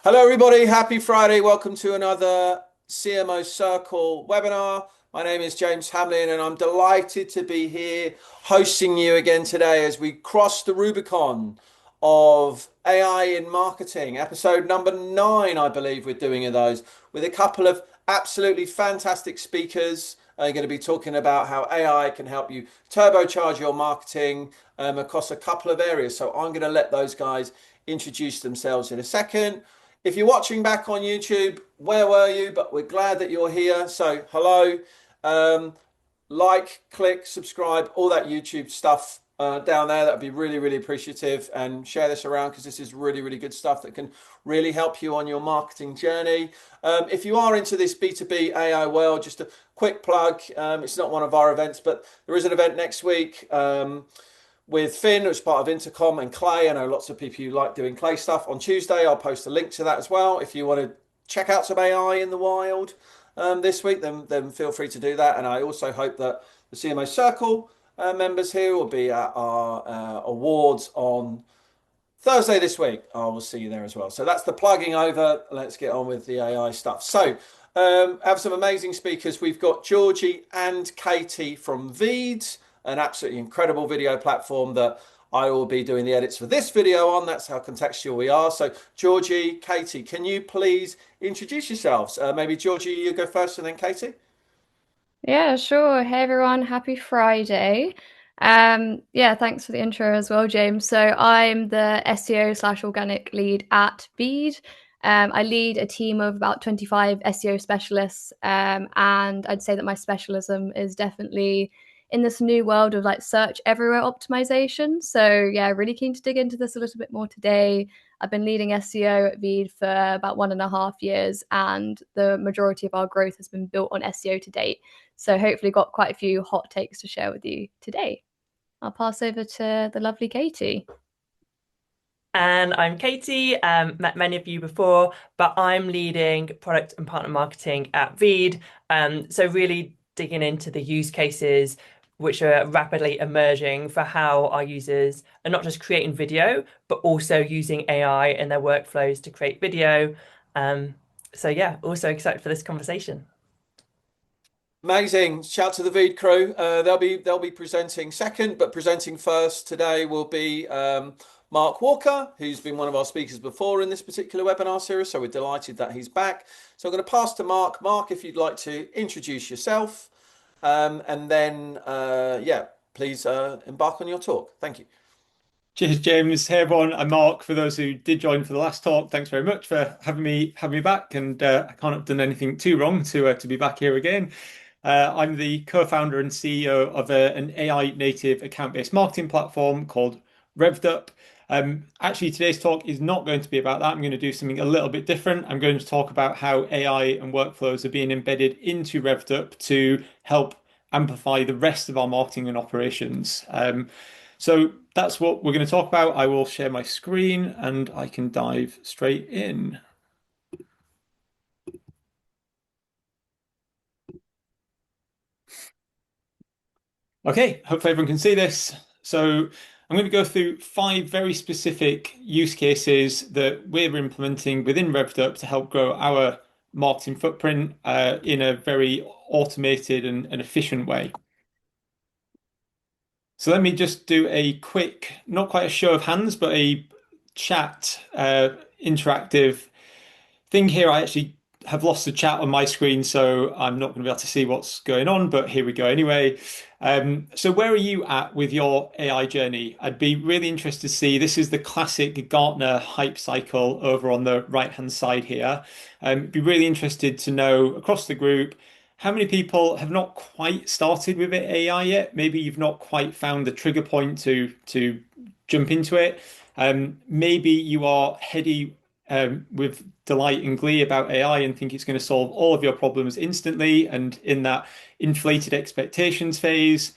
Hello, everybody. Happy Friday. Welcome to another CMO Circle webinar. My name is James Hamlin, and I'm delighted to be here hosting you again today as we cross the Rubicon of AI in marketing. Episode number 9, I believe we're doing of those, with a couple of absolutely fantastic speakers. I'm going to be talking about how AI can help you turbocharge your marketing across a couple of areas. So I'm going to let those guys introduce themselves in a second. If you're watching back on YouTube, where were you? But we're glad that you're here. So hello, like, click, subscribe, all that YouTube stuff down there. That would be really, really appreciative. And share this around because this is really, really good stuff that can really help you on your marketing journey. If you are into this B2B AI world, just a quick plug. It's not one of our events, but there is an event next week. With Finn, who's part of Intercom, and Clay. I know lots of people who like doing Clay stuff. On Tuesday, I'll post a link to that as well. If you want to check out some AI in the wild this week, then feel free to do that. And I also hope that the CMO Circle members here will be at our awards on Thursday this week. I will see you there as well. So that's the plugging over. Let's get on with the AI stuff. So have some amazing speakers. We've got Georgie and Katie from Veed, an absolutely incredible video platform that I will be doing the edits for this video on. That's how contextual we are. So Georgie, Katie, can you please introduce yourselves? Maybe Georgie, you go first and then Katie. Yeah, sure. Hey everyone, happy Friday. Yeah, thanks for the intro as well, James. So I'm the SEO slash organic lead at Veed. I lead a team of about 25 SEO specialists, and I'd say that my specialism is definitely in this new world of like search everywhere optimization. So yeah, really keen to dig into this a little bit more today. I've been leading SEO at Veed for about 1.5 years, and the majority of our growth has been built on SEO to date. So hopefully got quite a few hot takes to share with you today. I'll pass over to the lovely Katie. And I'm Katie, met many of you before, but I'm leading product and partner marketing at Veed. So really digging into the use cases which are rapidly emerging for how our users are not just creating video, but also using AI in their workflows to create video. So yeah, also excited for this conversation. Amazing. Shout to the Veed crew. They'll be presenting second, but presenting first today will be Mark Walker, who's been one of our speakers before in this particular webinar series. So we're delighted that he's back. So I'm going to pass to Mark. Mark, if you'd like to introduce yourself, and then yeah, please embark on your talk. Thank you. Cheers, James. Hey, everyone. I'm Mark. For those who did join for the last talk, thanks very much for having me back. And I can't have done anything too wrong to be back here again. I'm the co-founder and CEO of an AI native account-based marketing platform called Revved Up. Actually, today's talk is not going to be about that. I'm going to do something a little bit different. I'm going to talk about how AI and workflows are being embedded into Revved Up to help amplify the rest of our marketing and operations. So that's what we're going to talk about. I will share my screen and I can dive straight in. Okay, hopefully everyone can see this. So I'm going to go through 5 very specific use cases that we're implementing within Revved Up to help grow our marketing footprint in a very automated and efficient way. So let me just do a quick, not quite a show of hands, but a chat interactive thing here. I actually have lost the chat on my screen, so I'm not going to be able to see what's going on, but here we go anyway. So where are you at with your AI journey? I'd be really interested to see. This is the classic Gartner hype cycle over on the right-hand side here. Be really interested to know across the group, how many people have not quite started with AI yet? Maybe you've not quite found the trigger point to jump into it. Maybe you are heady with delight and glee about AI and think it's going to solve all of your problems instantly, and in that inflated expectations phase.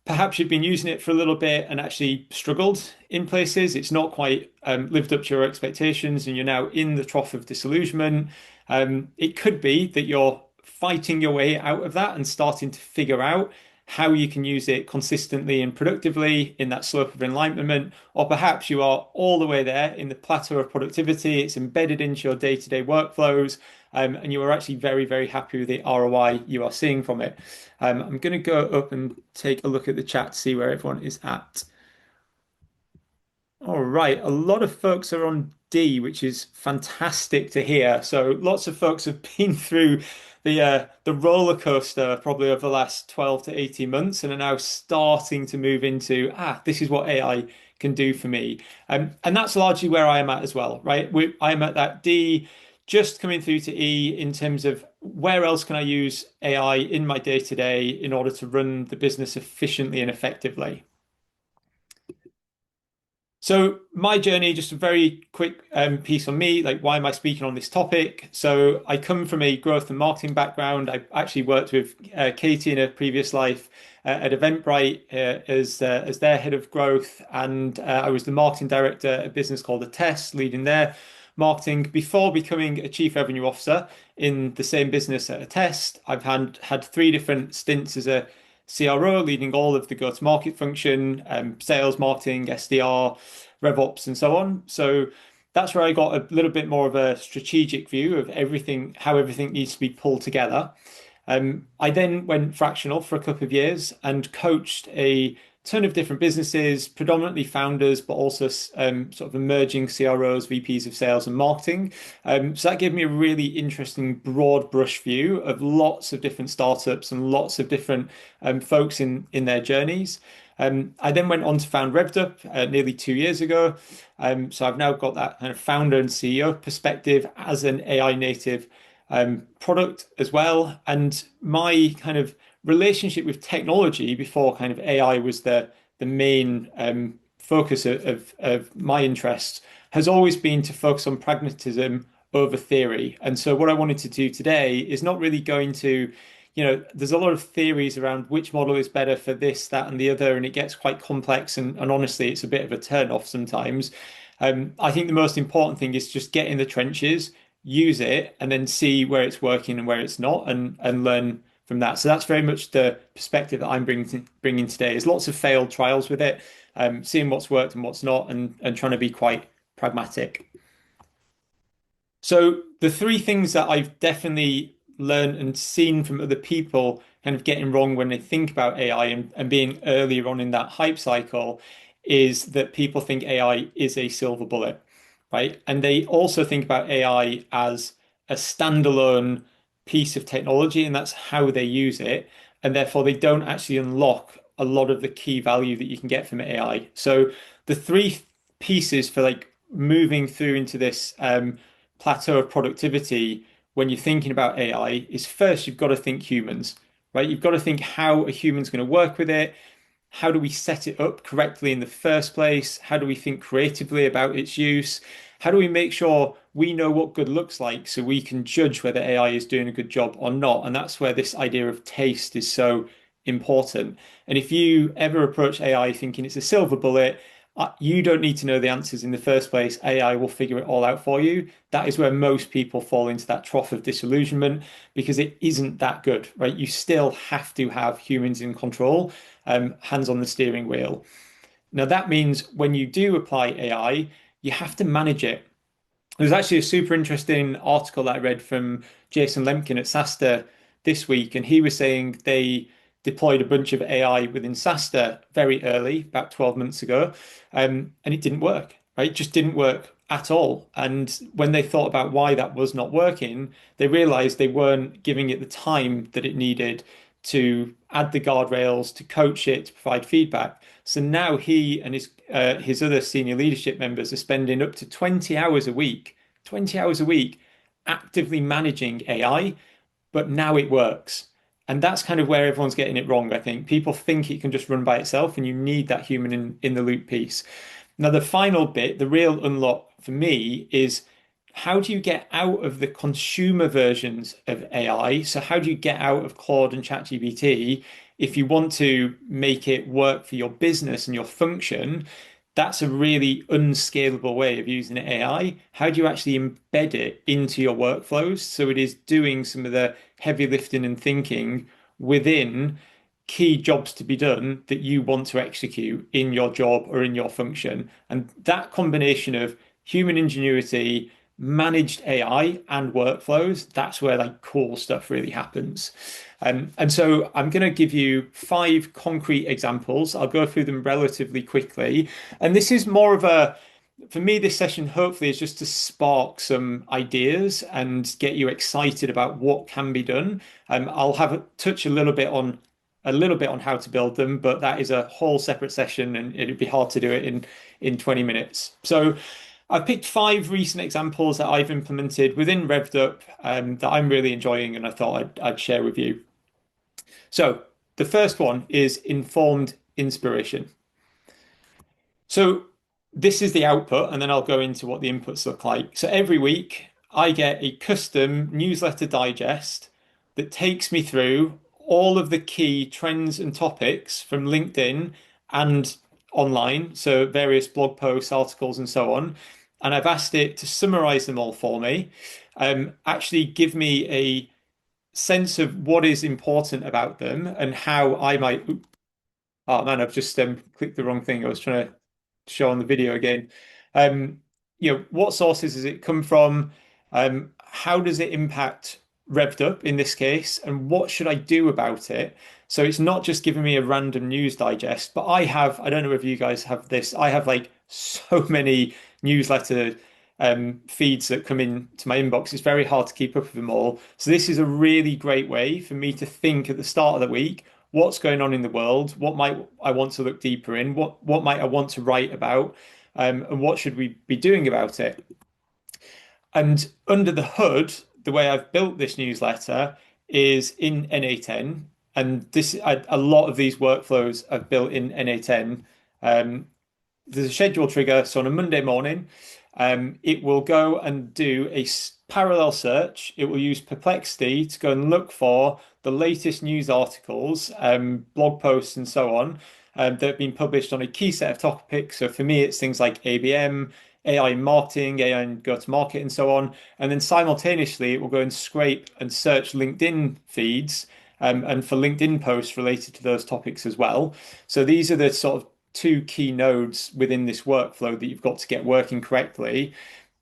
Perhaps you've been using it for a little bit and actually struggled in places. It's not quite lived up to your expectations, and you're now in the trough of disillusionment. It could be that you're fighting your way out of that and starting to figure out how you can use it consistently and productively in that slope of enlightenment, or perhaps you are all the way there in the plateau of productivity, it's embedded into your day-to-day workflows, and you are actually very, very happy with the ROI you are seeing from it. I'm going to go up and take a look at the chat to see where everyone is at. All right, a lot of folks are on D, which is fantastic to hear. So lots of folks have been through the roller coaster probably over the last 12 to 18 months and are now starting to move into, this is what AI can do for me. And that's largely where I am at as well, right? I'm at that D, just coming through to E in terms of where else can I use AI in my day-to-day in order to run the business efficiently and effectively. So my journey, just a very quick piece on me, like why am I speaking on this topic? So I come from a growth and marketing background. I actually worked with Katie in a previous life at Eventbrite as their head of growth, and I was the marketing director at a business called Attest, leading their marketing before becoming a chief revenue officer in the same business at Attest. I've had 3 different stints as a CRO, leading all of the go-to-market function, sales, marketing, SDR, RevOps, and so on. So that's where I got a little bit more of a strategic view of everything, how everything needs to be pulled together. I then went fractional for a couple of years and coached a ton of different businesses, predominantly founders, but also sort of emerging CROs, VPs of sales and marketing. So that gave me a really interesting broad brush view of lots of different startups and lots of different folks in their journeys. I then went on to found Revved Up nearly 2 years ago. So I've now got that kind of founder and CEO perspective as an AI native product as well. And my kind of relationship with technology before kind of AI was the main focus of my interests has always been to focus on pragmatism over theory. And so what I wanted to do today is not really going to, there's a lot of theories around which model is better for this, that, and the other, and it gets quite complex. And honestly, it's a bit of a turn off sometimes. I think the most important thing is just get in the trenches, use it, and then see where it's working and where it's not, and learn from that. So that's very much the perspective that I'm bringing today. There's lots of failed trials with it, seeing what's worked and what's not, and trying to be quite pragmatic. So the 3 things that I've definitely learned and seen from other people kind of getting wrong when they think about AI and being earlier on in that hype cycle is that people think AI is a silver bullet, right? And they also think about AI as a standalone piece of technology, and that's how they use it. And therefore, they don't actually unlock a lot of the key value that you can get from AI. So the 3 pieces for like moving through into this plateau of productivity when you're thinking about AI is first, you've got to think humans, right? You've got to think how a human's going to work with it. How do we set it up correctly in the first place? How do we think creatively about its use? How do we make sure we know what good looks like so we can judge whether AI is doing a good job or not? And that's where this idea of taste is so important. And if you ever approach AI thinking it's a silver bullet, you don't need to know the answers in the first place. AI will figure it all out for you. That is where most people fall into that trough of disillusionment because it isn't that good, right? You still have to have humans in control, hands on the steering wheel. Now, that means when you do apply AI, you have to manage it. There's actually a super interesting article that I read from Jason Lemkin at SaaStr this week, and he was saying they deployed a bunch of AI within SaaStr very early, about 12 months ago, and it didn't work, right? It just didn't work at all. And when they thought about why that was not working, they realized they weren't giving it the time that it needed to add the guardrails, to coach it, to provide feedback. So now he and his other senior leadership members are spending up to 20 hours a week, 20 hours a week actively managing AI, but now it works. And that's kind of where everyone's getting it wrong, I think. People think it can just run by itself, and you need that human in the loop piece. Now, the final bit, the real unlock for me is how do you get out of the consumer versions of AI? So how do you get out of Claude and ChatGPT if you want to make it work for your business and your function? That's a really unscalable way of using AI. How do you actually embed it into your workflows so it is doing some of the heavy lifting and thinking within key jobs to be done that you want to execute in your job or in your function. And that combination of human ingenuity, managed AI, and workflows, that's where like cool stuff really happens. And so I'm going to give you 5 concrete examples. I'll go through them relatively quickly. And this is more of a, for me, this session hopefully is just to spark some ideas and get you excited about what can be done. I'll have a touch a little bit on how to build them, but that is a whole separate session, and it'd be hard to do it in 20 minutes. So I've picked 5 recent examples that I've implemented within Revved Up that I'm really enjoying, and I thought I'd share with you. So the first one is informed inspiration. So this is the output, and then I'll go into what the inputs look like. So every week, I get a custom newsletter digest that takes me through all of the key trends and topics from LinkedIn and online, so various blog posts, articles, and so on. And I've asked it to summarize them all for me, actually give me a sense of what is important about them and how I might. Oh man, I've just clicked the wrong thing. I was trying to show on the video again. Um, what sources does it come from? How does it impact Revved Up in this case? And what should I do about it? So it's not just giving me a random news digest, but I don't know if you guys have this, I have like so many newsletter feeds that come in to my inbox. It's very hard to keep up with them all. So this is a really great way for me to think at the start of the week, what's going on in the world? What might I want to look deeper in? What might I want to write about? And what should we be doing about it? And under the hood, the way I've built this newsletter is in NA10. And a lot of these workflows I've built in NA10. There's a schedule trigger. So on a Monday morning, it will go and do a parallel search. It will use Perplexity to go and look for the latest news articles, blog posts, and so on that have been published on a key set of topics. So for me, it's things like ABM, AI in marketing, AI in go-to-market, and so on. And then simultaneously, it will go and scrape and search LinkedIn feeds and for LinkedIn posts related to those topics as well. So these are the sort of 2 key nodes within this workflow that you've got to get working correctly.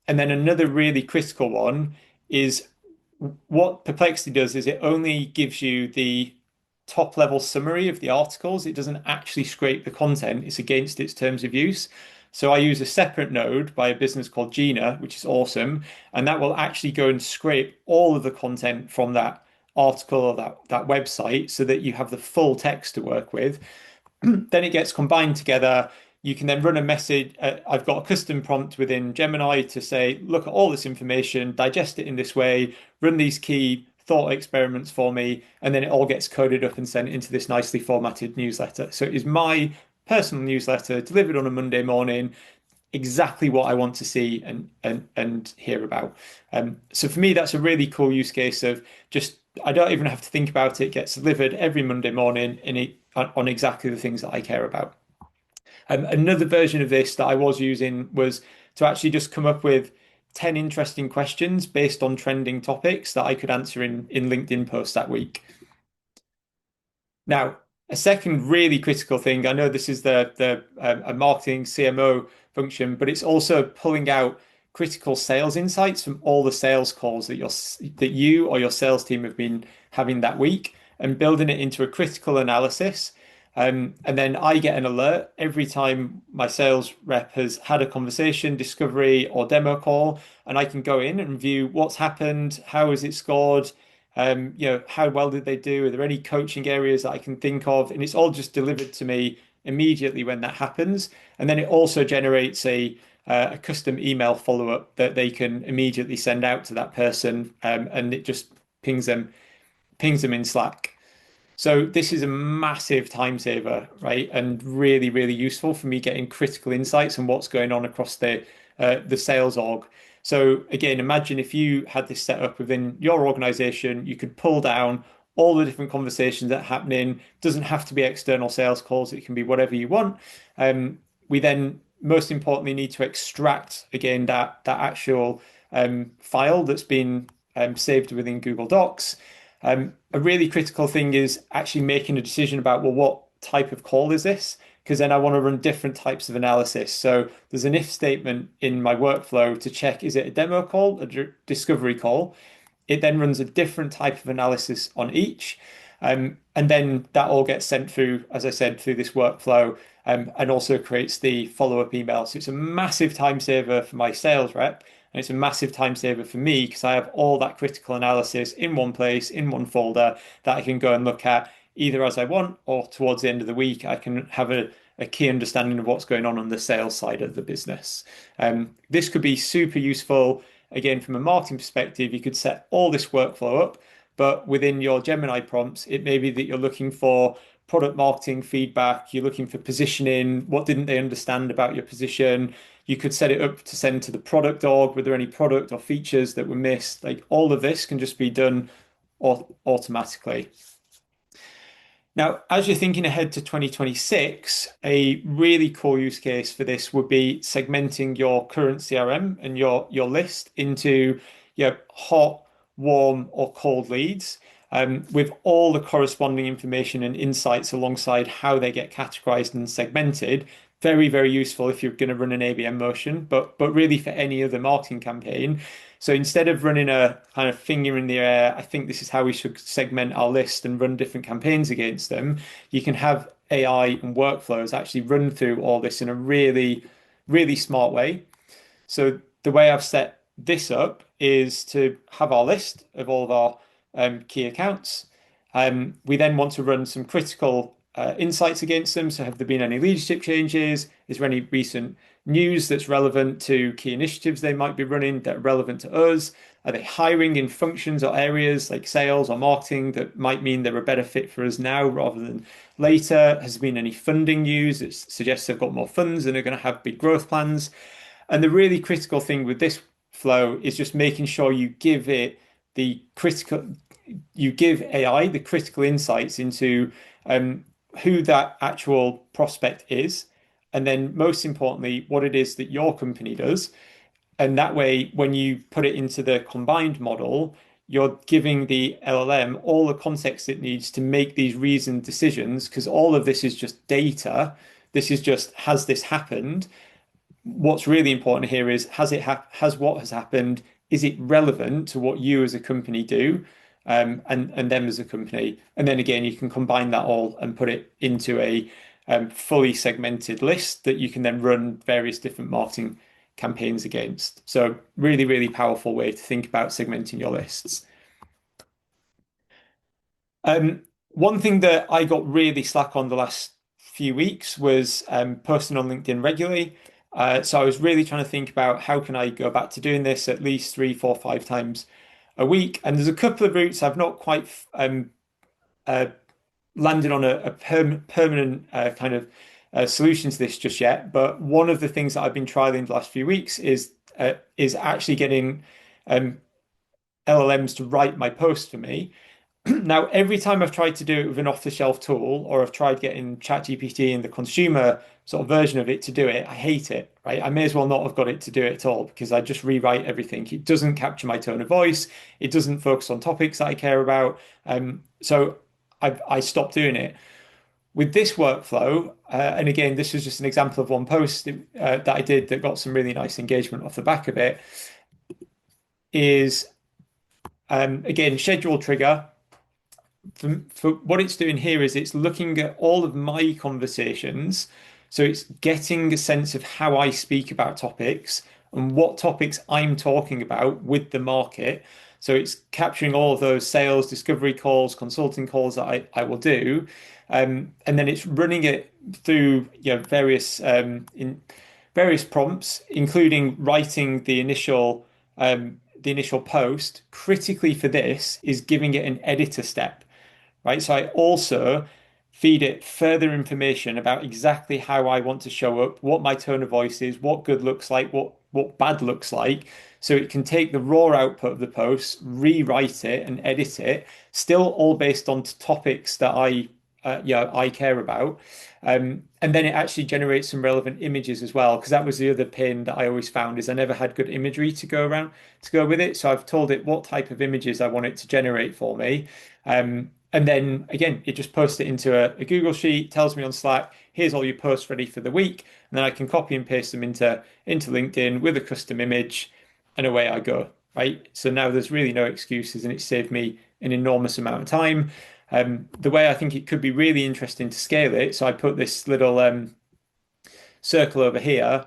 And then another really critical one is what Perplexity does is it only gives you the top level summary of the articles. It doesn't actually scrape the content. It's against its terms of use. So I use a separate node by a business called Gina, which is awesome. And that will actually go and scrape all of the content from that article or that website so that you have the full text to work with. Then it gets combined together. You can then run a message. I've got a custom prompt within Gemini to say, look at all this information, digest it in this way, run these key thought experiments for me, and then it all gets coded up and sent into this nicely formatted newsletter. So it is my personal newsletter delivered on a Monday morning, exactly what I want to see and hear about. So for me, that's a really cool use case of just, I don't even have to think about it. It gets delivered every Monday morning on exactly the things that I care about. Another version of this that I was using was to actually just come up with 10 interesting questions based on trending topics that I could answer in LinkedIn posts that week. Now, a second really critical thing, I know this is a marketing CMO function, but it's also pulling out critical sales insights from all the sales calls that you or your sales team have been having that week and building it into a critical analysis. And then I get an alert every time my sales rep has had a conversation, discovery, or demo call, and I can go in and view what's happened, how has it scored, how well did they do? Are there any coaching areas that I can think of? And it's all just delivered to me immediately when that happens. And then it also generates a custom email follow-up that they can immediately send out to that person, and it just pings them in Slack. So this is a massive time saver, right? And really, really useful for me getting critical insights on what's going on across the sales org. So again, imagine if you had this set up within your organization, you could pull down all the different conversations that are happening. It doesn't have to be external sales calls. It can be whatever you want. We then most importantly need to extract again that actual file that's been saved within Google Docs. A really critical thing is actually making a decision about, well, what type of call is this? Because then I want to run different types of analysis. So there's an if statement in my workflow to check, is it a demo call, a discovery call? It then runs a different type of analysis on each. And then that all gets sent through, as I said, through this workflow, and also creates the follow-up email. So it's a massive time saver for my sales rep. And it's a massive time saver for me because I have all that critical analysis in one place, in one folder that I can go and look at either as I want or towards the end of the week. I can have a key understanding of what's going on the sales side of the business. This could be super useful. Again, from a marketing perspective, you could set all this workflow up, but within your Gemini prompts, it may be that you're looking for product marketing feedback, you're looking for positioning, what didn't they understand about your position? You could set it up to send to the product org, were there any product or features that were missed? Like all of this can just be done automatically. Now, as you're thinking ahead to 2026, a really cool use case for this would be segmenting your current CRM and your list into hot, warm, or cold leads, with all the corresponding information and insights alongside how they get categorized and segmented. Very, very useful if you're going to run an ABM motion, but really for any other marketing campaign. So instead of running a kind of finger in the air, I think this is how we should segment our list and run different campaigns against them. You can have AI and workflows actually run through all this in a really, really smart way. So the way I've set this up is to have our list of all of our key accounts. We then want to run some critical insights against them. So have there been any leadership changes? Is there any recent news that's relevant to key initiatives they might be running that are relevant to us? Are they hiring in functions or areas like sales or marketing that might mean they're a better fit for us now rather than later? Has there been any funding news that suggests they've got more funds and are going to have big growth plans? And the really critical thing with this flow is just making sure you give AI the critical insights into who that actual prospect is, and then most importantly, what it is that your company does. And that way, when you put it into the combined model, you're giving the LLM all the context it needs to make these reasoned decisions, because all of this is just data. This is just, has this happened? What's really important here is, has what has happened, is it relevant to what you as a company do? And them as a company. And then again, you can combine that all and put it into a fully segmented list that you can then run various different marketing campaigns against. So really, really powerful way to think about segmenting your lists. One thing that I got really slack on the last few weeks was posting on LinkedIn regularly. So I was really trying to think about how can I go back to doing this at least 3, 4, 5 times a week. And there's a couple of routes I've not quite landed on a permanent kind of solution to this just yet. But one of the things that I've been trialing the last few weeks is actually getting LLMs to write my posts for me. Now, every time I've tried to do it with an off-the-shelf tool, or I've tried getting ChatGPT and the consumer sort of version of it to do it, I hate it, right? I may as well not have got it to do it at all because I just rewrite everything. It doesn't capture my tone of voice. It doesn't focus on topics that I care about. So I stopped doing it. With this workflow, and again, this was just an example of one post that I did that got some really nice engagement off the back of it, is, again, schedule trigger. For what it's doing here is it's looking at all of my conversations. So it's getting a sense of how I speak about topics and what topics I'm talking about with the market. So it's capturing all of those sales, discovery calls, consulting calls that I will do. And then it's running it through various prompts, including writing the initial post. Critically for this is giving it an editor step. Right. So I also feed it further information about exactly how I want to show up, what my tone of voice is, what good looks like, what bad looks like. So it can take the raw output of the post, rewrite it and edit it, still all based on topics that I I care about. And then it actually generates some relevant images as well, because that was the other pain that I always found is I never had good imagery to go with it. So I've told it what type of images I want it to generate for me. And then again, it just posts it into a Google Sheet, tells me on Slack, here's all your posts ready for the week. And then I can copy and paste them into LinkedIn with a custom image, and away I go. Right. So now there's really no excuses, and it saved me an enormous amount of time. The way I think it could be really interesting to scale it, so I put this little circle over here,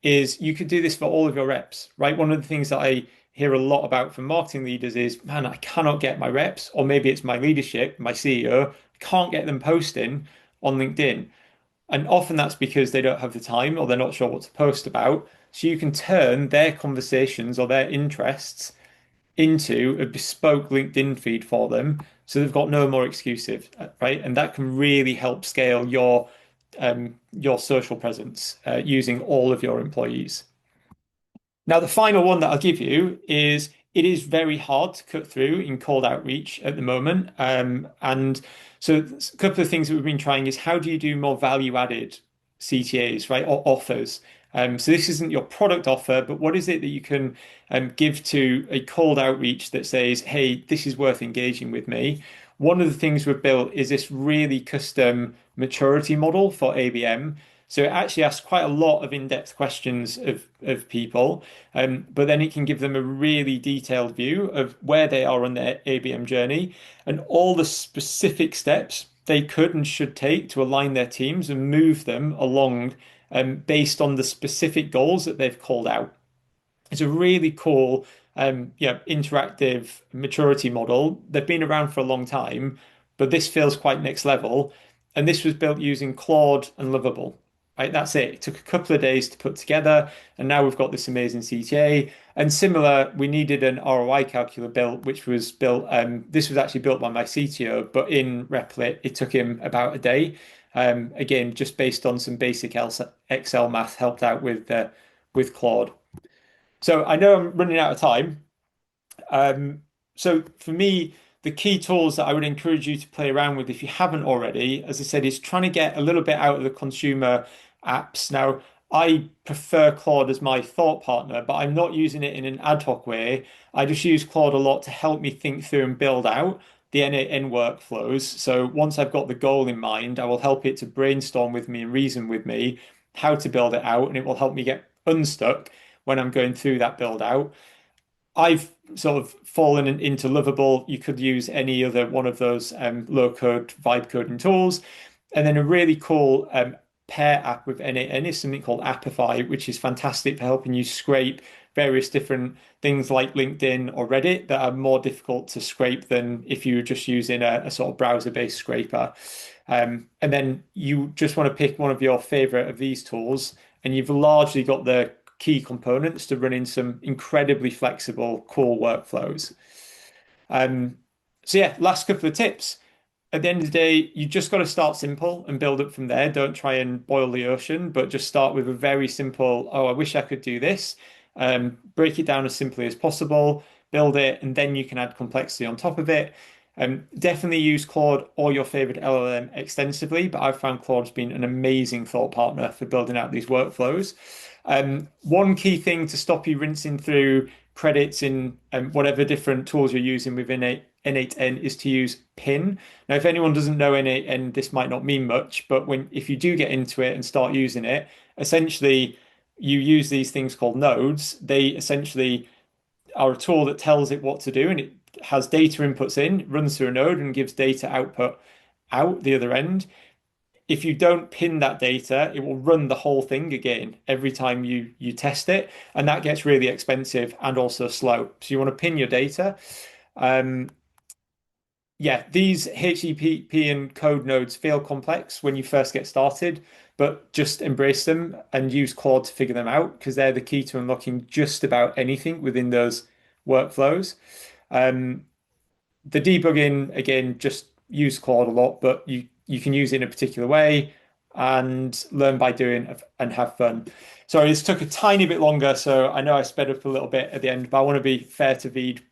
is you could do this for all of your reps, right? One of the things that I hear a lot about from marketing leaders is, man, I cannot get my reps, or maybe it's my leadership, my CEO, can't get them posting on LinkedIn. And often that's because they don't have the time or they're not sure what to post about. So you can turn their conversations or their interests into a bespoke LinkedIn feed for them. So they've got no more excuses, right? And that can really help scale your social presence using all of your employees. Now, the final one that I'll give you is it is very hard to cut through in cold outreach at the moment. And so a couple of things that we've been trying is how do you do more value added CTAs, right, or offers? So this isn't your product offer, but what is it that you can give to a cold outreach that says, hey, this is worth engaging with me? One of the things we've built is this really custom maturity model for ABM. So it actually asks quite a lot of in-depth questions of people, but then it can give them a really detailed view of where they are on their ABM journey and all the specific steps they could and should take to align their teams and move them along based on the specific goals that they've called out. It's a really cool, interactive maturity model. They've been around for a long time, but this feels quite next level. And this was built using Claude and Lovable. Right, that's it. It took a couple of days to put together, and now we've got this amazing CTA. And similar, we needed an ROI calculator built, which was built. This was actually built by my CTO, but in Replit, it took him about a day. Again, just based on some basic Excel math, helped out with Claude. So I know I'm running out of time. So for me, the key tools that I would encourage you to play around with if you haven't already, as I said, is trying to get a little bit out of the consumer apps. Now, I prefer Claude as my thought partner, but I'm not using it in an ad hoc way. I just use Claude a lot to help me think through and build out the N8N workflows. So once I've got the goal in mind, I will help it to brainstorm with me and reason with me how to build it out, and it will help me get unstuck when I'm going through that build out. I've sort of fallen into Lovable. You could use any other one of those low code vibe coding tools. And then a really cool pair app with N8N is something called Appify, which is fantastic for helping you scrape various different things like LinkedIn or Reddit that are more difficult to scrape than if you were just using a sort of browser-based scraper. And then you just want to pick one of your favorite of these tools, and you've largely got the key components to running some incredibly flexible, cool workflows. So yeah, last couple of tips. At the end of the day, you just got to start simple and build up from there. Don't try and boil the ocean, but just start with a very simple, oh, I wish I could do this. Break it down as simply as possible, build it, and then you can add complexity on top of it. Definitely use Claude or your favorite LLM extensively, but I've found Claude's been an amazing thought partner for building out these workflows. One key thing to stop you rinsing through credits in whatever different tools you're using within N8N is to use pin. Now, if anyone doesn't know N8N, this might not mean much, but if you do get into it and start using it, essentially you use these things called nodes. They essentially are a tool that tells it what to do, and it has data inputs in, runs through a node, and gives data output out the other end. If you don't pin that data, it will run the whole thing again every time you test it, and that gets really expensive and also slow. So you want to pin your data. Yeah, these HTTP and code nodes feel complex when you first get started, but just embrace them and use Claude to figure them out because they're the key to unlocking just about anything within those workflows. The debugging, again, just use Claude a lot, but you can use it in a particular way and learn by doing and have fun. Sorry, this took a tiny bit longer, so I know I sped up a little bit at the end, but I want to be fair to Veed,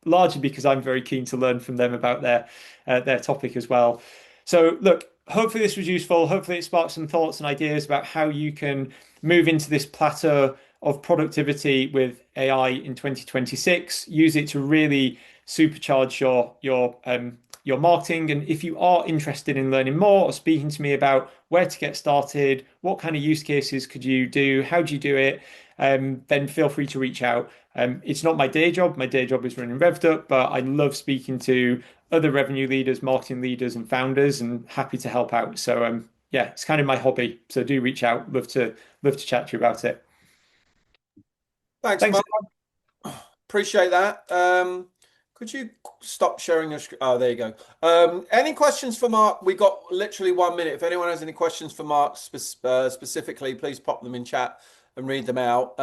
largely because I'm very keen to learn from them about their topic as well. So look, hopefully this was useful. Hopefully it sparked some thoughts and ideas about how you can move into this plateau of productivity with AI in 2026. Use it to really supercharge your marketing. And if you are interested in learning more or speaking to me about where to get started, what kind of use cases could you do, how do you do it, then feel free to reach out. It's not my day job. My day job is running Revved Up, but I love speaking to other revenue leaders, marketing leaders, and founders, and happy to help out. So yeah, it's kind of my hobby. So do reach out. Love to chat to you about it. Thanks, Thanks. Mark. Appreciate that. Could you stop sharing your screen? Oh, there you go. Any questions for Mark? We got literally 1 minute. If anyone has any questions for Mark specifically, please pop them in chat and read them out.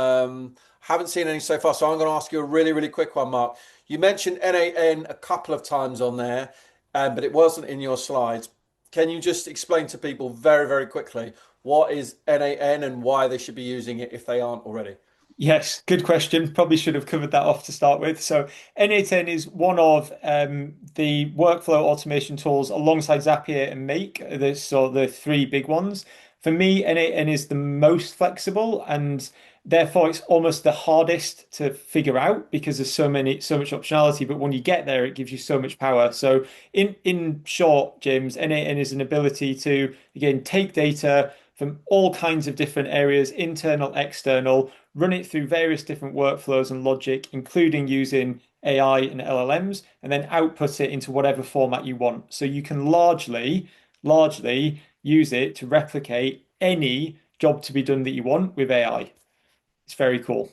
Haven't seen any so far, so I'm going to ask you a really, really quick one, Mark. You mentioned NAN a couple of times on there, but it wasn't in your slides. Can you just explain to people very, very quickly what is NAN and why they should be using it if they aren't already? Yes, good question. Probably should have covered that off to start with. So N8N is one of the workflow automation tools alongside Zapier and Make. So the three big ones. For me, N8N is the most flexible and therefore it's almost the hardest to figure out because there's so much optionality. But when you get there, it gives you so much power. So in short, James, N8N is an ability to again take data from all kinds of different areas, internal, external, run it through various different workflows and logic, including using AI and LLMs, and then output it into whatever format you want. So you can largely use it to replicate any job to be done that you want with AI. It's very cool.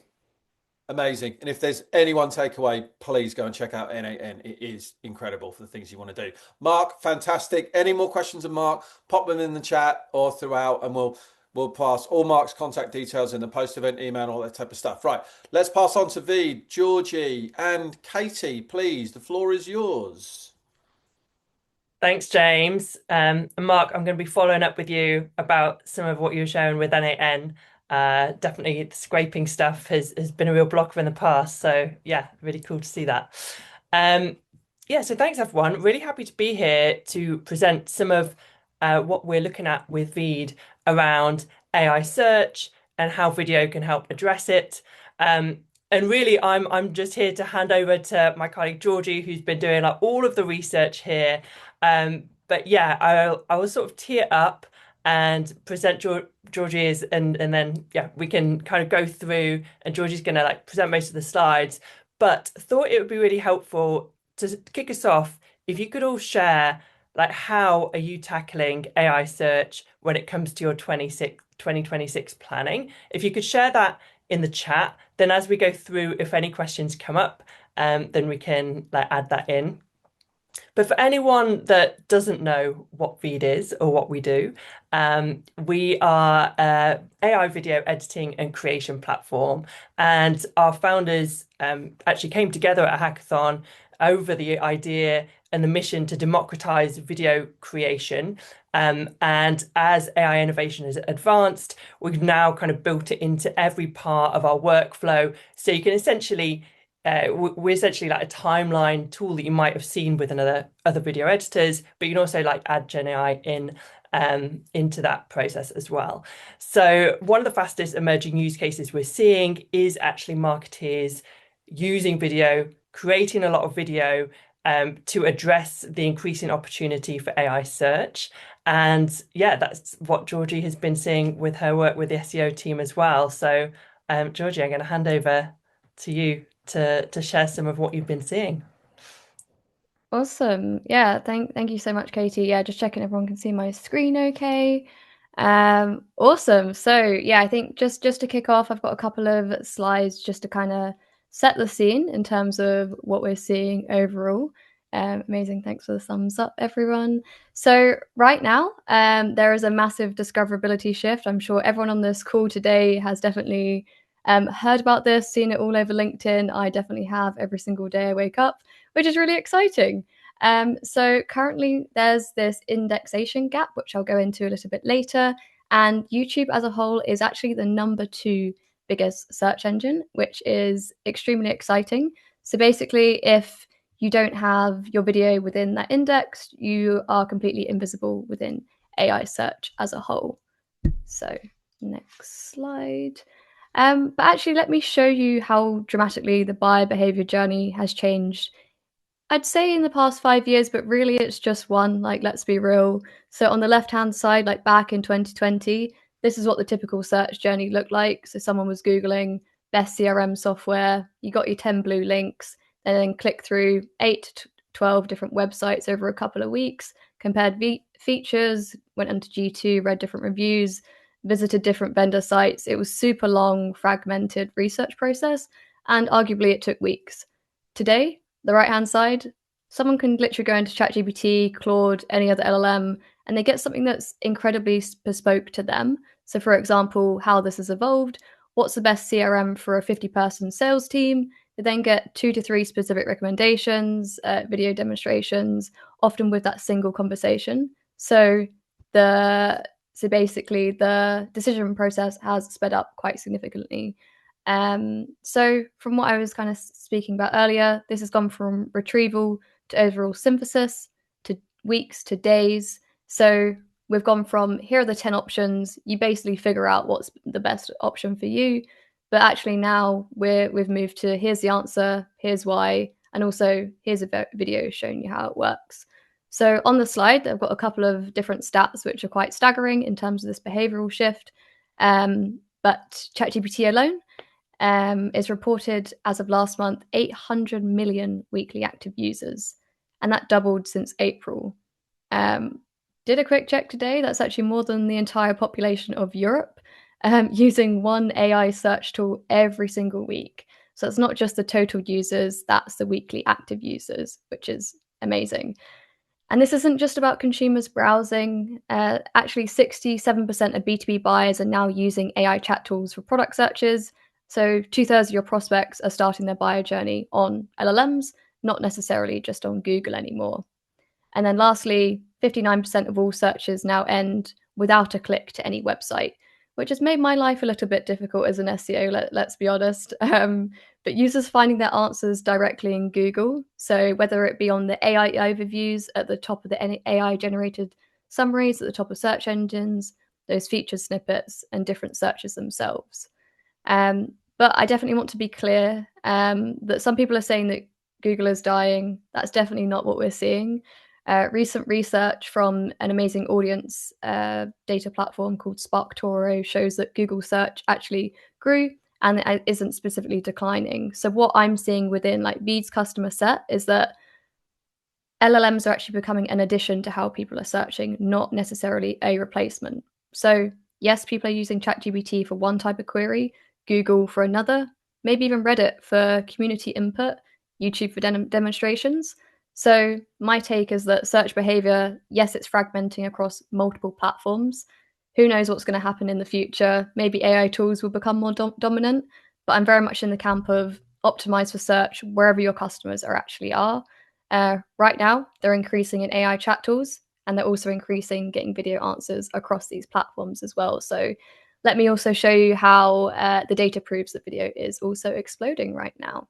Amazing. And if there's any one takeaway, please go and check out NAN. It is incredible for the things you want to do. Mark, fantastic. Any more questions of Mark, pop them in the chat or throughout, and we'll pass all Mark's contact details in the post event email, all that type of stuff. Right. Let's pass on to Veed, Georgie, and Katie, please. The floor is yours. Thanks, James. And Mark, I'm going to be following up with you about some of what you were sharing with NAN. Definitely the scraping stuff has been a real blocker in the past. So yeah, really cool to see that. Yeah, so thanks everyone. Really happy to be here to present some of what we're looking at with Veed around AI search and how video can help address it. And really, I'm just here to hand over to my colleague Georgie, who's been doing like all of the research here. But yeah, I will sort of tee it up and present Georgie's, and then yeah, we can kind of go through, and Georgie's gonna like present most of the slides. But thought it would be really helpful to kick us off if you could all share like how are you tackling AI search when it comes to your 2026 planning? If you could share that in the chat, then as we go through, if any questions come up, then we can like add that in. But for anyone that doesn't know what Veed is or what we do, we are a AI video editing and creation platform, and our founders actually came together at a hackathon over the idea and the mission to democratize video creation. And as AI innovation has advanced, we've now kind of built it into every part of our workflow. So you can essentially we're essentially like a timeline tool that you might have seen with other video editors, but you can also like add Gen AI in into that process as well. So one of the fastest emerging use cases we're seeing is actually marketers using video, creating a lot of video to address the increasing opportunity for AI search. And yeah, that's what Georgie has been seeing with her work with the SEO team as well. So Georgie, I'm going to hand over to you to share some of what you've been seeing. Awesome. Yeah, thank you so much, Katie. Yeah, just checking everyone can see my screen okay. Awesome. So yeah, I think just to kick off, I've got a couple of slides just to kind of set the scene in terms of what we're seeing overall. Amazing. Thanks for the thumbs up, everyone. So right now, there is a massive discoverability shift. I'm sure everyone on this call today has definitely heard about this, seen it all over LinkedIn. I definitely have every single day I wake up, which is really exciting. So currently there's this indexation gap, which I'll go into a little bit later. And YouTube as a whole is actually the #2 biggest search engine, which is extremely exciting. So basically, if you don't have your video within that index, you are completely invisible within AI search as a whole. So next slide. But actually, let me show you how dramatically the buyer behavior journey has changed. I'd say in the past 5 years, but really it's just one, like, let's be real. So on the left-hand side, like back in 2020, this is what the typical search journey looked like. So someone was Googling best CRM software, you got your 10 blue links, and then click through 8 to 12 different websites over a couple of weeks, compared features, went onto G2, read different reviews, visited different vendor sites. It was super long, fragmented research process, and arguably it took weeks. Today, the right-hand side, someone can literally go into ChatGPT, Claude, any other LLM, and they get something that's incredibly bespoke to them. So for example, how this has evolved, what's the best CRM for a 50-person sales team? They then get 2 to 3 specific recommendations, video demonstrations, often with that single conversation. So basically the decision process has sped up quite significantly. So from what I was kind of speaking about earlier, this has gone from retrieval to overall synthesis to weeks to days. So we've gone from, here are the 10 options, you basically figure out what's the best option for you. But actually now we've moved to, here's the answer, here's why, and also here's a video showing you how it works. So on the slide, I've got a couple of different stats which are quite staggering in terms of this behavioral shift. But ChatGPT alone is reported as of last month 800 million weekly active users, and that doubled since April. Did a quick check today, that's actually more than the entire population of Europe using one AI search tool every single week. So it's not just the total users, that's the weekly active users, which is amazing. And this isn't just about consumers browsing. Actually, 67% of B2B buyers are now using AI chat tools for product searches. So 2/3 of your prospects are starting their buyer journey on LLMs, not necessarily just on Google anymore. And then lastly, 59% of all searches now end without a click to any website, which has made my life a little bit difficult as an SEO, let's be honest. But users finding their answers directly in Google, so whether it be on the AI overviews at the top of the AI generated summaries at the top of search engines, those featured snippets, and different searches themselves. But I definitely want to be clear that some people are saying that Google is dying. That's definitely not what we're seeing. Recent research from an amazing audience data platform called SparkToro shows that Google search actually grew and it isn't specifically declining. So what I'm seeing within like Veed's customer set is that LLMs are actually becoming an addition to how people are searching, not necessarily a replacement. So yes, people are using ChatGPT for one type of query, Google for another, maybe even Reddit for community input, YouTube for demonstrations. So my take is that search behavior, yes, it's fragmenting across multiple platforms. Who knows what's going to happen in the future? Maybe AI tools will become more dominant, but I'm very much in the camp of optimize for search wherever your customers actually are. Right now, they're increasing in AI chat tools, and they're also increasing getting video answers across these platforms as well. So let me also show you how the data proves that video is also exploding right now.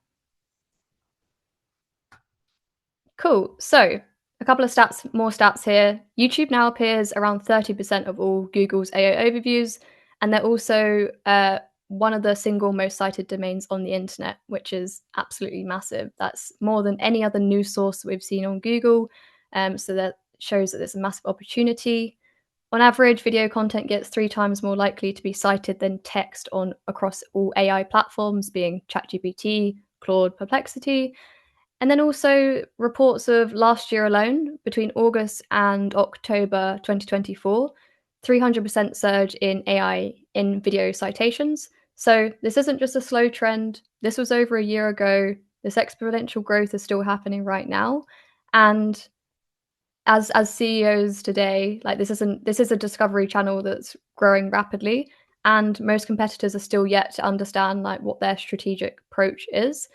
Cool. So a couple of more stats here. YouTube now appears around 30% of all Google's AI overviews, and they're also one of the single most cited domains on the internet, which is absolutely massive. That's more than any other news source that we've seen on Google. So that shows that there's a massive opportunity. On average, video content gets 3 times more likely to be cited than text across all AI platforms, being ChatGPT, Claude, Perplexity. And then also reports of last year alone, between August and October 2024, 300% surge in AI in video citations. So this isn't just a slow trend. This was over a year ago. This exponential growth is still happening right now. And as CEOs today, like this is a discovery channel that's growing rapidly. And most competitors are still yet to understand like what their strategic approach is.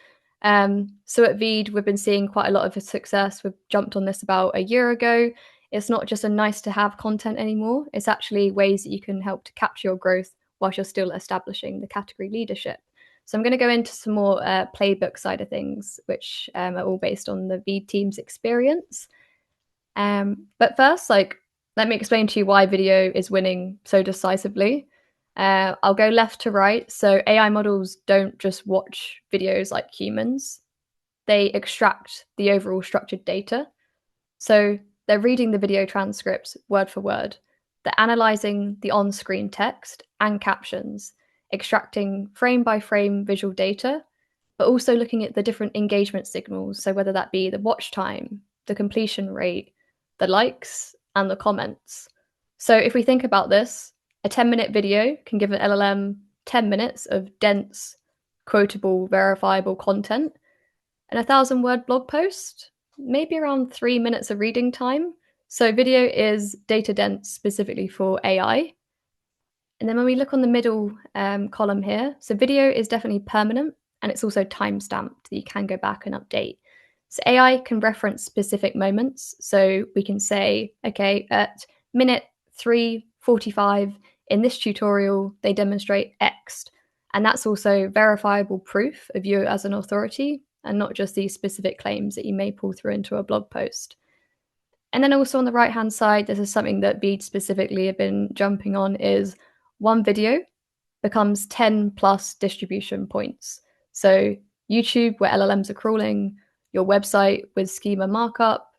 So at Veed, we've been seeing quite a lot of success. We've jumped on this about a year ago. It's not just a nice to have content anymore. It's actually ways that you can help to capture your growth whilst you're still establishing the category leadership. So I'm going to go into some more Playbook side of things, which are all based on the Veed team's experience. But first, let me explain to you why video is winning so decisively. I'll go left to right. So AI models don't just watch videos like humans. They extract the overall structured data. So they're reading the video transcripts word for word. They're analyzing the on-screen text and captions, extracting frame-by-frame visual data, but also looking at the different engagement signals. So whether that be the watch time, the completion rate, the likes, and the comments. So if we think about this, a 10-minute video can give an LLM 10 minutes of dense, quotable, verifiable content, and a 1,000-word blog post, maybe around 3 minutes of reading time. So video is data dense specifically for AI. And then when we look on the middle column here, so video is definitely permanent, and it's also time-stamped that you can go back and update. So AI can reference specific moments. So we can say, okay, at minute 3:45 in this tutorial, they demonstrate X. And that's also verifiable proof of you as an authority, and not just these specific claims that you may pull through into a blog post. And then also on the right-hand side, this is something that Veed specifically have been jumping on, is one video becomes 10 plus distribution points. So YouTube, where LLMs are crawling, your website with schema markup,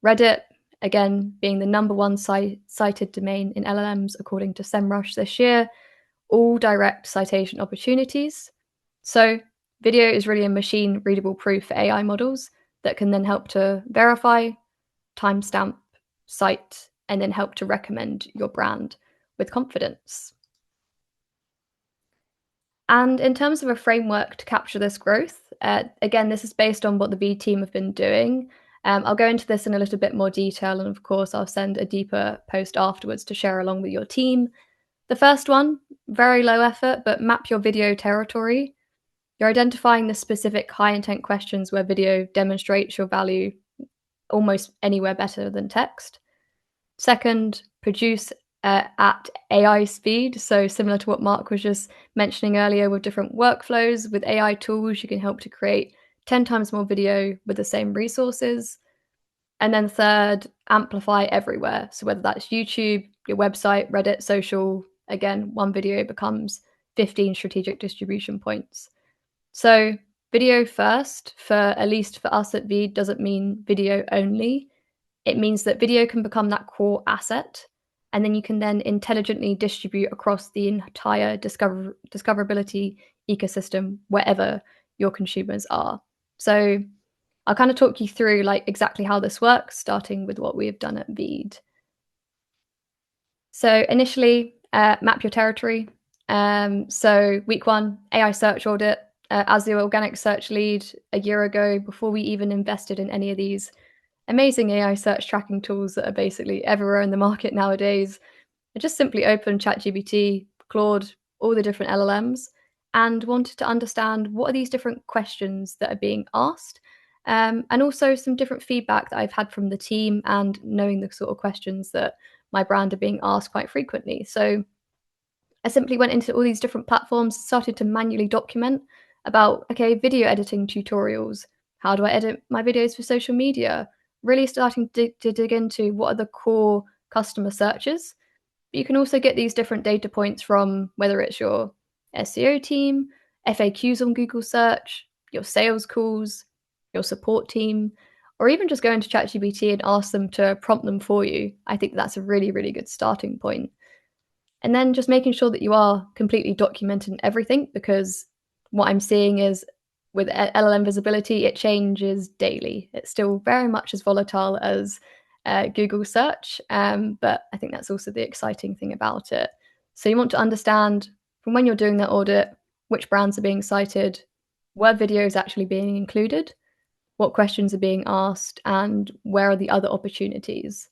Reddit, again, being the #1 cited domain in LLMs according to SEMrush this year, all direct citation opportunities. So video is really a machine readable proof for AI models that can then help to verify, timestamp, cite, and then help to recommend your brand with confidence. And in terms of a framework to capture this growth, again, this is based on what the Veed team have been doing. I'll go into this in a little bit more detail, and of course, I'll send a deeper post afterwards to share along with your team. The first one, very low effort, but map your video territory. You're identifying the specific high intent questions where video demonstrates your value almost anywhere better than text. Second, produce at AI speed. So similar to what Mark was just mentioning earlier with different workflows, with AI tools, you can help to create 10 times more video with the same resources. And then third, amplify everywhere. So whether that's YouTube, your website, Reddit, social, again, one video becomes 15 strategic distribution points. So video first, for at least for us at Veed, doesn't mean video only. It means that video can become that core asset, and then you can then intelligently distribute across the entire discoverability ecosystem wherever your consumers are. So I'll kind of talk you through exactly how this works, starting with what we have done at Veed. So initially, map your territory. So week 1, AI search audit. As the organic search lead a year ago, before we even invested in any of these amazing AI search tracking tools that are basically everywhere in the market nowadays, I just simply opened ChatGPT, Claude, all the different LLMs, and wanted to understand what are these different questions that are being asked, and also some different feedback that I've had from the team and knowing the sort of questions that my brand are being asked quite frequently. So I simply went into all these different platforms, started to manually document about, okay, video editing tutorials. How do I edit my videos for social media? Really starting to dig into what are the core customer searches. But you can also get these different data points from whether it's your SEO team, FAQs on Google search, your sales calls, your support team, or even just go into ChatGPT and ask them to prompt them for you. I think that's a really, really good starting point. And then just making sure that you are completely documenting everything, because what I'm seeing is with LLM visibility, it changes daily. It's still very much as volatile as Google search, but I think that's also the exciting thing about it. So you want to understand from when you're doing that audit, which brands are being cited, where video is actually being included, what questions are being asked, and where are the other opportunities.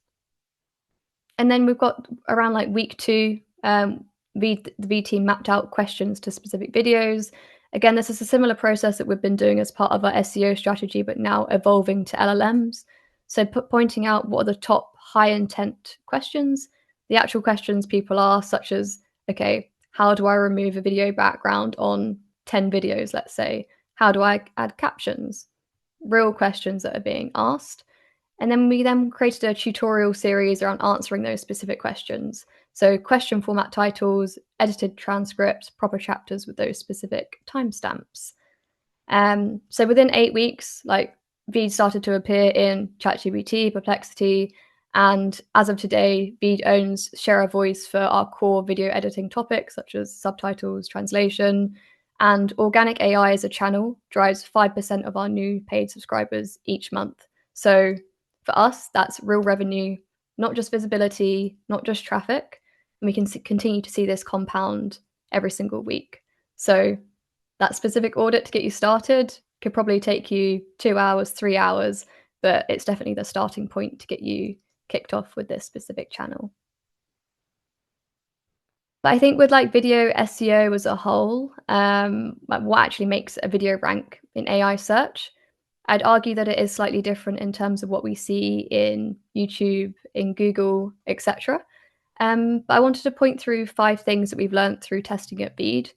And then we've got around week 2, the Veed team mapped out questions to specific videos. Again, this is a similar process that we've been doing as part of our SEO strategy, but now evolving to LLMs. So pointing out what are the top high intent questions, the actual questions people ask, such as, okay, how do I remove a video background on 10 videos, let's say, how do I add captions? Real questions that are being asked. And then we created a tutorial series around answering those specific questions. So question format titles, edited transcripts, proper chapters with those specific timestamps. So within 8 weeks, like, Veed started to appear in ChatGPT, Perplexity, and as of today, Veed owns share a voice for our core video editing topics such as subtitles, translation, and organic AI as a channel drives 5% of our new paid subscribers each month. So for us, that's real revenue, not just visibility, not just traffic. And we can continue to see this compound every single week. So that specific audit to get you started could probably take you 2 hours, 3 hours, but it's definitely the starting point to get you kicked off with this specific channel. But I think with like video SEO as a whole, like what actually makes a video rank in AI search, I'd argue that it is slightly different in terms of what we see in YouTube, in Google, etc. But I wanted to point through 5 things that we've learned through testing at Veed.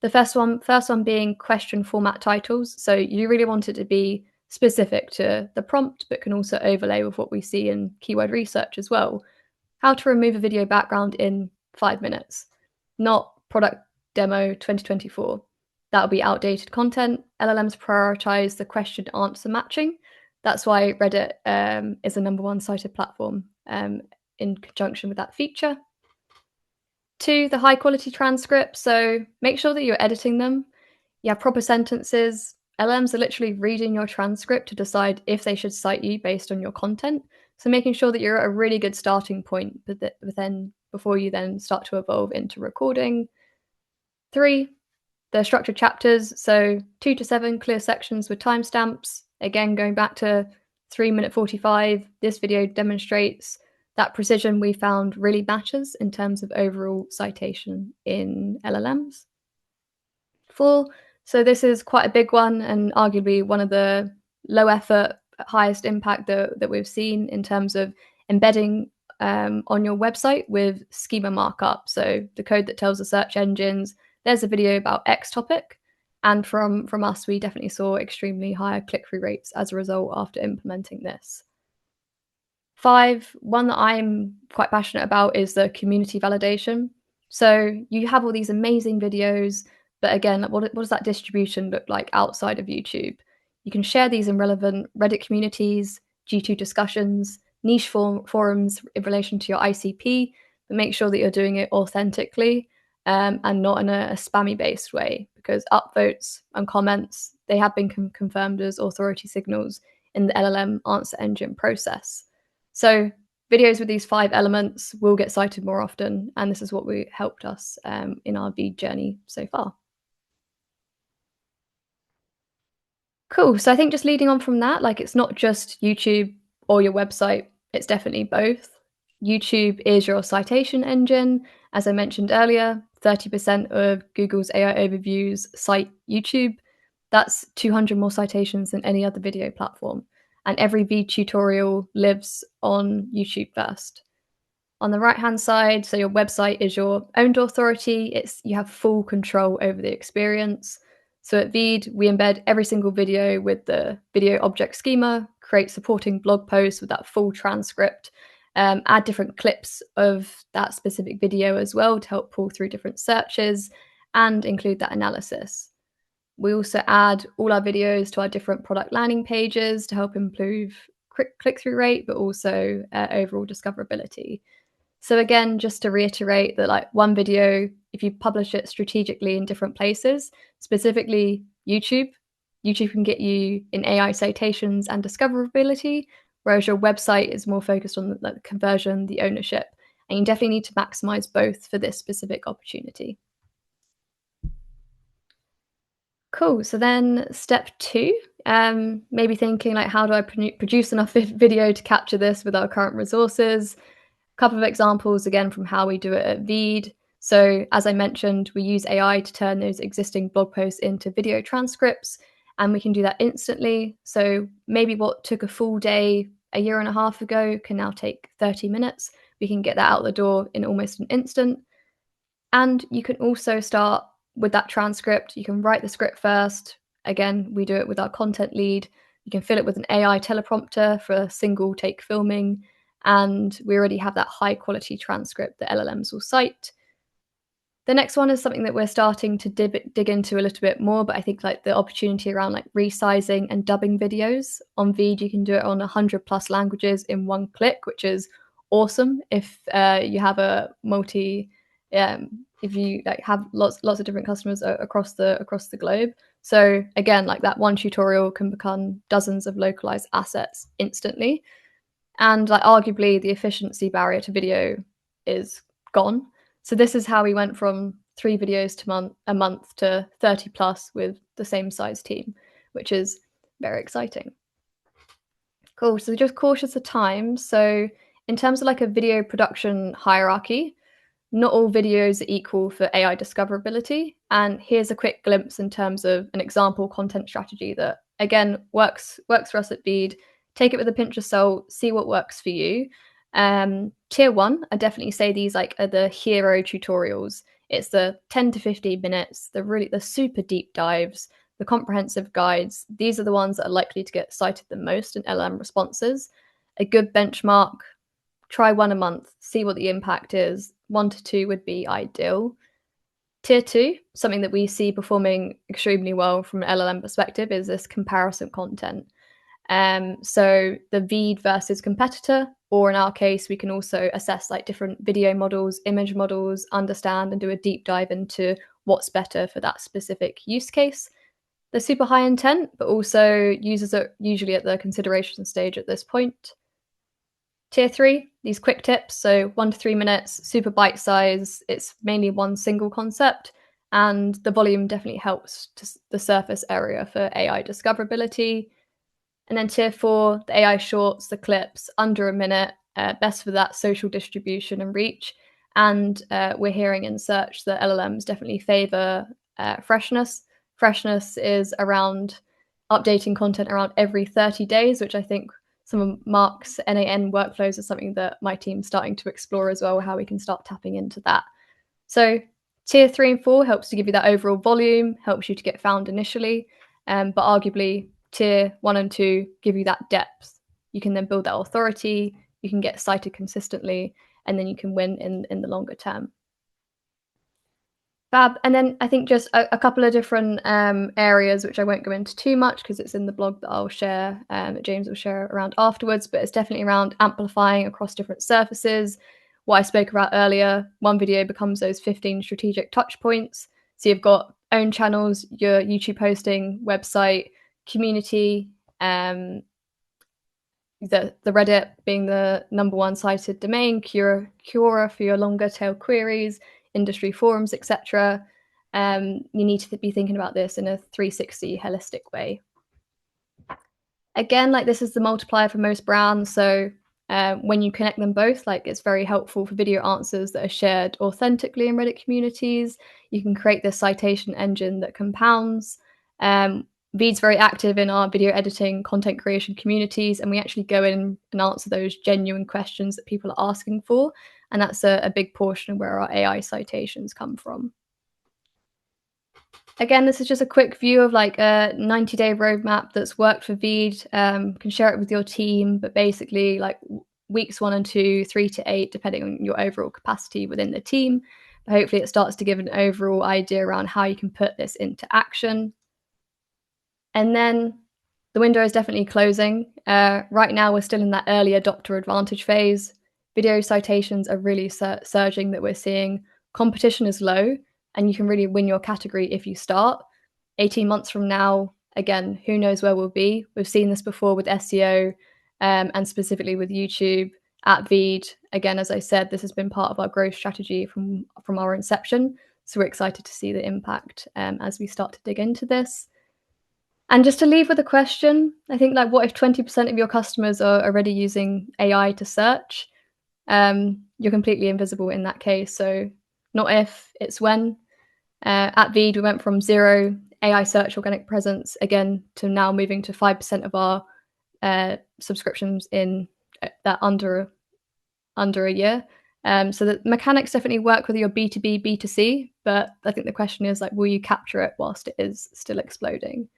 The first one being question format titles. So you really want it to be specific to the prompt, but can also overlay with what we see in keyword research as well. How to remove a video background in 5 minutes, not product demo 2024. That'll be outdated content. LLMs prioritize the question answer matching. That's why Reddit is the #1 cited platform in conjunction with that feature. 2, the high quality transcripts. So make sure that you're editing them. You have proper sentences. LMs are literally reading your transcript to decide if they should cite you based on your content. So making sure that you're at a really good starting point, but then before you then start to evolve into recording. 3, the structured chapters. So 2 to 7 clear sections with timestamps. Again, going back to 3 minute 45, this video demonstrates that precision we found really matters in terms of overall citation in LLMs. 4, so this is quite a big one and arguably one of the low effort, highest impact that we've seen in terms of embedding on your website with schema markup. So the code that tells the search engines, there's a video about X topic. And from us, we definitely saw extremely higher click-through rates as a result after implementing this. 5, one that I'm quite passionate about is the community validation. So you have all these amazing videos, but again, what does that distribution look like outside of YouTube? You can share these in relevant Reddit communities, G2 discussions, niche forums in relation to your ICP, but make sure that you're doing it authentically and not in a spammy-based way, because upvotes and comments, they have been confirmed as authority signals in the LLM answer engine process. So videos with these 5 elements will get cited more often, and this is what helped us in our Veed journey so far. Cool. So I think just leading on from that, like, it's not just YouTube or your website, it's definitely both. YouTube is your citation engine. As I mentioned earlier, 30% of Google's AI overviews cite YouTube. That's 200 more citations than any other video platform. And every Veed tutorial lives on YouTube first. On the right-hand side, so your website is your owned authority. You have full control over the experience. So at Veed, we embed every single video with the video object schema, create supporting blog posts with that full transcript, add different clips of that specific video as well to help pull through different searches and include that analysis. We also add all our videos to our different product landing pages to help improve click-through rate, but also overall discoverability. So again, just to reiterate that, like, one video, if you publish it strategically in different places, specifically YouTube can get you in AI citations and discoverability, whereas your website is more focused on the conversion, the ownership, and you definitely need to maximize both for this specific opportunity. Cool. So then step 2, maybe thinking like, how do I produce enough video to capture this with our current resources? A couple of examples again from how we do it at Veed. So as I mentioned, we use AI to turn those existing blog posts into video transcripts, and we can do that instantly. So maybe what took a full day a year and a half ago can now take 30 minutes. We can get that out the door in almost an instant. And you can also start with that transcript, you can write the script first. Again, we do it with our content lead. You can fill it with an AI teleprompter for single take filming, and we already have that high quality transcript that LLMs will cite. The next one is something that we're starting to dig into a little bit more, but I think like the opportunity around like resizing and dubbing videos. On Veed, you can do it on 100+ languages in one click, which is awesome if you have a if you like have lots of different customers across the globe. So again, like that one tutorial can become dozens of localized assets instantly, and like arguably the efficiency barrier to video is gone. So this is how we went from 3 videos a month to 30+ with the same size team, which is very exciting. Cool. So just cautious of time. So in terms of like a video production hierarchy, not all videos are equal for AI discoverability. And here's a quick glimpse in terms of an example content strategy that, again, works for us at Veed. Take it with a pinch of salt, see what works for you. Tier 1, I definitely say these like are the hero tutorials. It's the 10 to 15 minutes, the super deep dives, the comprehensive guides. These are the ones that are likely to get cited the most in LM responses. A good benchmark, try 1 a month, see what the impact is. 1 to 2 would be ideal. Tier 2, something that we see performing extremely well from an LLM perspective, is this comparison content. So the Veed versus competitor, or in our case, we can also assess like different video models, image models, understand and do a deep dive into what's better for that specific use case. They're super high intent, but also users are usually at the consideration stage at this point. Tier 3, these quick tips, so 1 to 3 minutes, super bite size. It's mainly one single concept, and the volume definitely helps to the surface area for AI discoverability. And then tier 4, the AI shorts, the clips, under a minute, best for that social distribution and reach. And we're hearing in search that LLMs definitely favor freshness. Freshness is around updating content around every 30 days, which I think some of Mark's NAN workflows is something that my team's starting to explore as well, how we can start tapping into that. So tier 3 and 4 helps to give you that overall volume, helps you to get found initially, but arguably tier 1 and 2 give you that depth. You can then build that authority, you can get cited consistently, and then you can win in the longer term. Fab. And then I think just a couple of different areas, which I won't go into too much because it's in the blog that I'll share, that James will share around afterwards, but it's definitely around amplifying across different surfaces. What I spoke about earlier, one video becomes those 15 strategic touch points. So you've got own channels, your YouTube hosting, website, community, the Reddit being the #1 cited domain, Quora for your longer tail queries, industry forums, etc. You need to be thinking about this in a 360 holistic way. Again, like this is the multiplier for most brands. So when you connect them both, like it's very helpful for video answers that are shared authentically in Reddit communities. You can create this citation engine that compounds. Veed's very active in our video editing, content creation communities, and we actually go in and answer those genuine questions that people are asking for. And that's a big portion of where our AI citations come from. Again, this is just a quick view of like a 90-day roadmap that's worked for Veed. Can share it with your team, but basically like weeks 1 and 2, 3 to 8, depending on your overall capacity within the team. But hopefully it starts to give an overall idea around how you can put this into action. And then the window is definitely closing. Right now, we're still in that early adopter advantage phase. Video citations are really surging that we're seeing. Competition is low, and you can really win your category if you start. 18 months from now, again, who knows where we'll be. We've seen this before with SEO and specifically with YouTube at Veed. Again, as I said, this has been part of our growth strategy from our inception. So we're excited to see the impact as we start to dig into this. And just to leave with a question, I think like what if 20% of your customers are already using AI to search? You're completely invisible in that case. So not if, it's when. At Veed, we went from 0 AI search organic presence again to now moving to 5% of our subscriptions in that under a year. So the mechanics definitely work whether you're B2B, B2C, but I think the question is like, will you capture it whilst it is still exploding?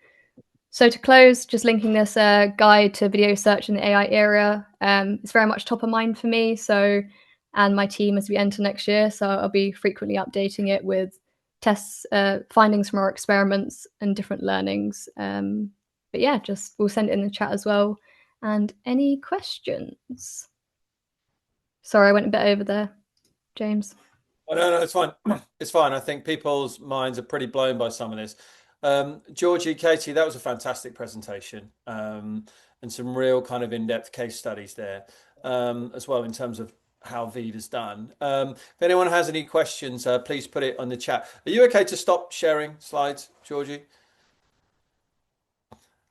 So to close, just linking this guide to video search in the AI era, it's very much top of mind for me. So, and my team as we enter next year. So I'll be frequently updating it with tests, findings from our experiments and different learnings. But yeah, just we'll send it in the chat as well. And any questions? Sorry, I went a bit over there, James. Oh, no, it's fine. It's fine. I think people's minds are pretty blown by some of this. Georgie, Katie, that was a fantastic presentation, and some real kind of in-depth case studies there, as well in terms of how Veed is done. If anyone has any questions, please put it on the chat. Are you okay to stop sharing slides, Georgie?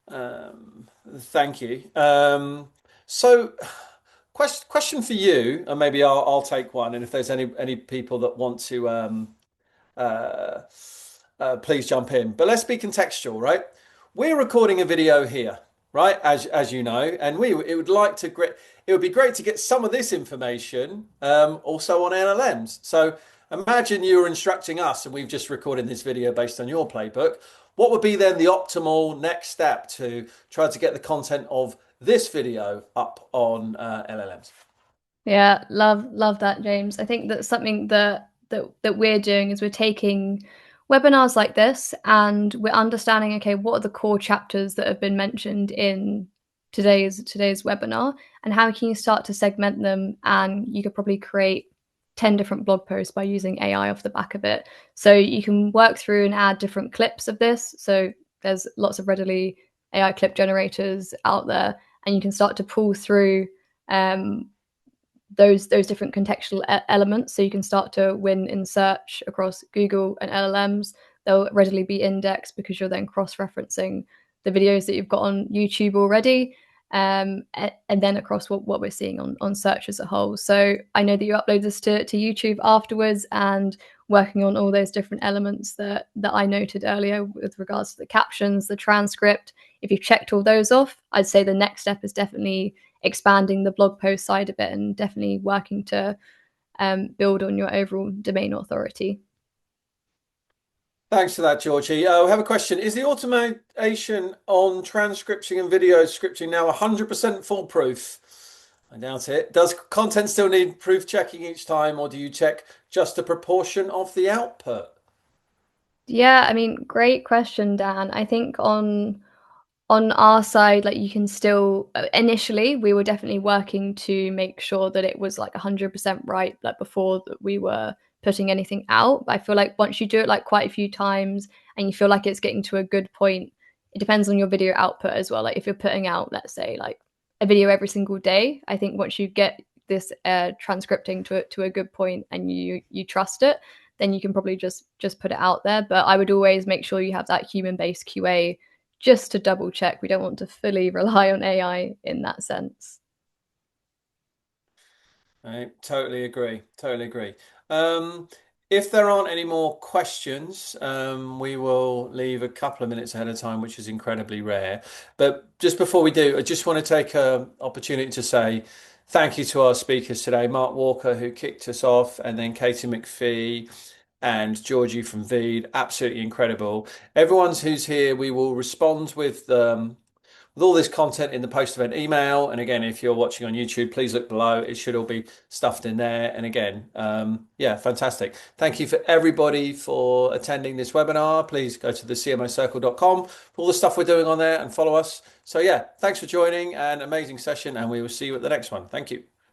Thank you. So, question for you, and maybe I'll take one. And if there's any people that want to please jump in. But let's be contextual, right? We're recording a video here, right? As you know, and it would be great to get some of this information also on LLMs. So imagine you were instructing us, and we've just recorded this video based on your playbook. What would be then the optimal next step to try to get the content of this video up on LLMs? Yeah, love that, James. I think that's something that we're doing is we're taking webinars like this and we're understanding, okay, what are the core chapters that have been mentioned in today's webinar, and how can you start to segment them? And you could probably create 10 different blog posts by using AI off the back of it. So you can work through and add different clips of this. So there's lots of readily AI clip generators out there, and you can start to pull through those different contextual elements, so you can start to win in search across Google and LLMs. They'll readily be indexed because you're then cross-referencing the videos that you've got on YouTube already, and then across what we're seeing on search as a whole. So I know that you upload this to YouTube afterwards, and working on all those different elements that I noted earlier with regards to the captions, the transcript. If you've checked all those off, I'd say the next step is definitely expanding the blog post side of it and definitely working to build on your overall domain authority. Thanks for that, Georgie. We have a question. Is the automation on transcripting and video scripting now 100% foolproof? I doubt it. Does content still need proof checking each time, or do you check just a proportion of the output? Yeah, I mean, great question, Dan. I think on our side, like, you can still initially we were definitely working to make sure that it was like 100% right, like before that we were putting anything out. But I feel like once you do it like quite a few times and you feel like it's getting to a good point, it depends on your video output as well. Like if you're putting out, let's say, like a video every single day, I think once you get this transcripting to a good point and you trust it, then you can probably just put it out there. But I would always make sure you have that human-based QA just to double check. We don't want to fully rely on AI in that sense. I totally agree. Totally agree. If there aren't any more questions, we will leave a couple of minutes ahead of time, which is incredibly rare. But just before we do, I just want to take an opportunity to say thank you to our speakers today, Mark Walker, who kicked us off, and then Katie McPhee and Georgie from Veed. Absolutely incredible. Everyone who's here, we will respond with all this content in the post-event email. And again, if you're watching on YouTube, please look below. It should all be stuffed in there. And again, yeah, fantastic. Thank you for everybody for attending this webinar. Please go to the CMOcircle.com for all the stuff we're doing on there and follow us. So yeah, thanks for joining, and amazing session. And we will see you at the next one. Thank you.